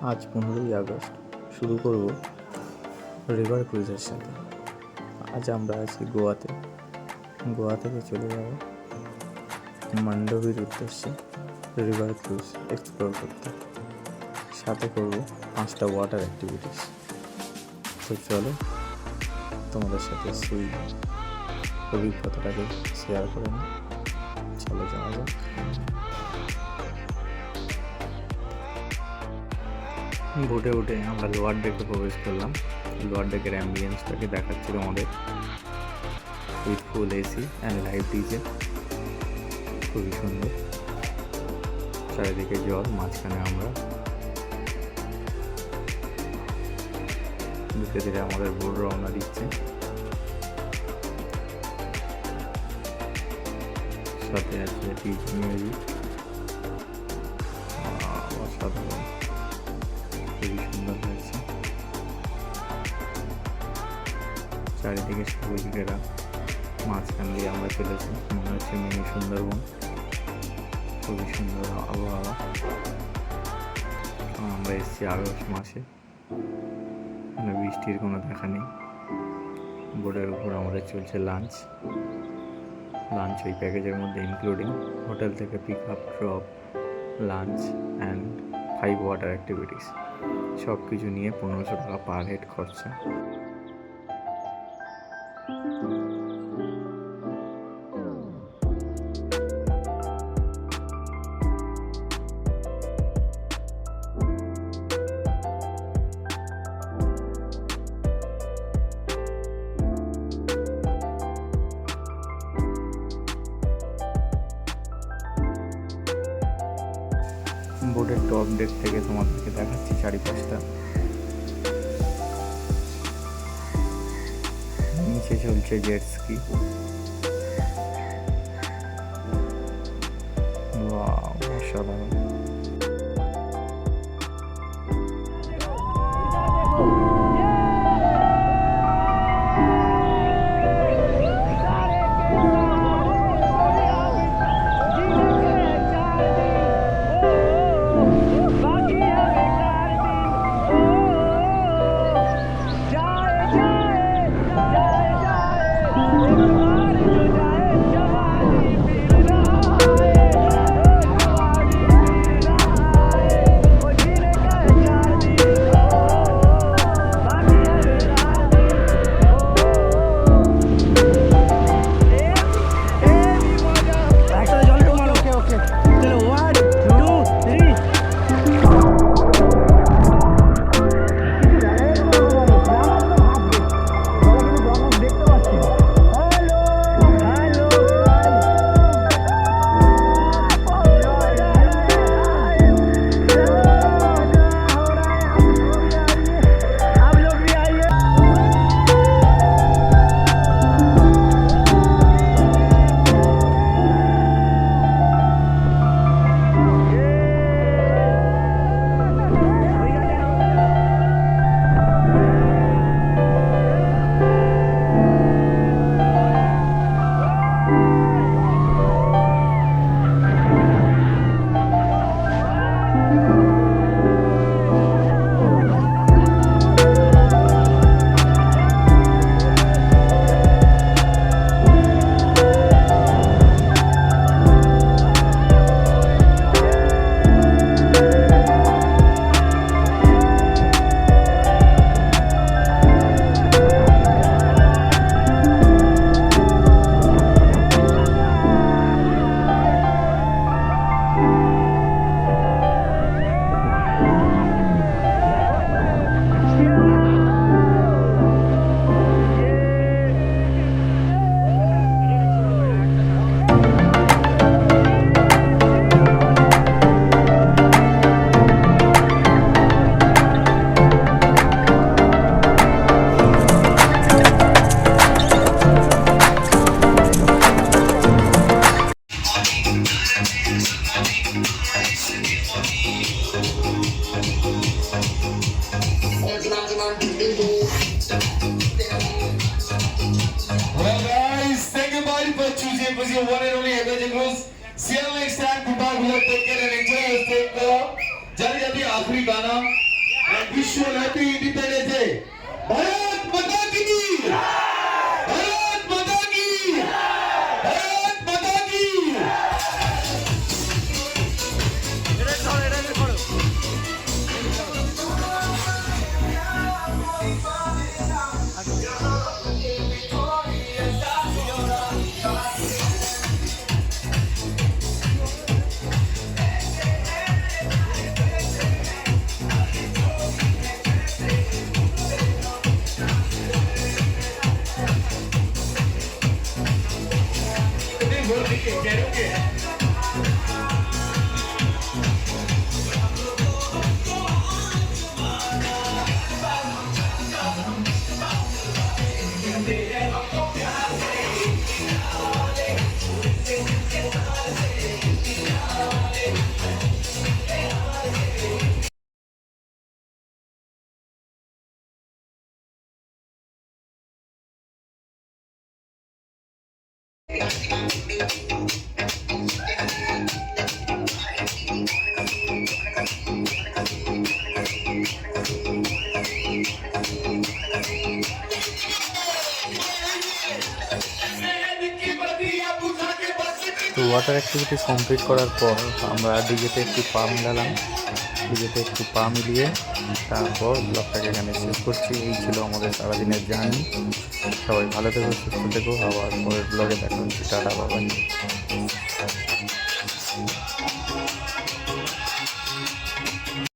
আজ 15ই আগস্ট শুরু করব রিভার ক্রুজের সাথে। আজ আমরা আছি গোয়াতে। গোয়া থেকে চলে যাব মান্ডোভির উদ্দেশ্যে রিভার ক্রুজ এক্সপ্লোর করতে। সাথে করব 5টা ওয়াটার অ্যাক্টিভিটিস। তো চলো তোমাদের সাথে সেই অভিজ্ঞতাটাকে শেয়ার করে নিই। চলো যাওয়া যাক। বোটে উঠে আমরা লোয়ার ডেকে প্রবেশ করলাম। লোয়ার ডেকের অ্যাম্বিয়েন্সটাকে দেখাচ্ছিল আমাদের, with full AC and live DJ. খুবই সুন্দর, চারিদিকে জল, মাঝখানে আমরা। ধীরে ধীরে আমাদের বোট রওনা দিচ্ছে। সাথে আছে ডিজে মিউজিক, অসাধারণ, খুবই সুন্দর হয়েছে। চারিদিকে সবুজ ঘেরা, মাঝখান দিয়ে আমরা চলেছি, মনে হচ্ছে মিনি সুন্দরবন। খুবই সুন্দর আবহাওয়া। আমরা এসেছি আগস্ট মাসে, মানে বৃষ্টির কোনো দেখা নেই। বোর্ডের উপর আমাদের চলছে লাঞ্চ ওই প্যাকেজের মধ্যে ইনক্লুডিং হোটেল থেকে pick up, drop, lunch and 5 water activities. সব কিছু নিয়ে 1500 টাকা পার হেড খরচা। বোটের টপ ডেক থেকে তোমাদেরকে দেখাচ্ছি চারিপাশটা। নিচে চলছে জেট স্কি। অসাধারণ। was your one and only Emerging Cruise. See you next time. Goodbye. Take care and enjoy your stay. जल्दी जल्दी आखिरी गाना विश्व हैप्पी इंडिपेंडेंस डे। भारत माता की, भारत माता की, भारत माता की। তো ওয়াটার অ্যাক্টিভিটিস কমপ্লিট করার পর আমরা ডিজেতে একটু পা মিলালাম, ডিজেতে একটু পা মিলিয়ে তারপর ব্লগটাকে এখানে শেষ করছি। এই ছিল আমাদের সারাদিনের জার্নি। সবাই ভালো থেকো, সুস্থ থেকো, আবার পরের ব্লগে দেখা হচ্ছে। টাটা, বাবাই।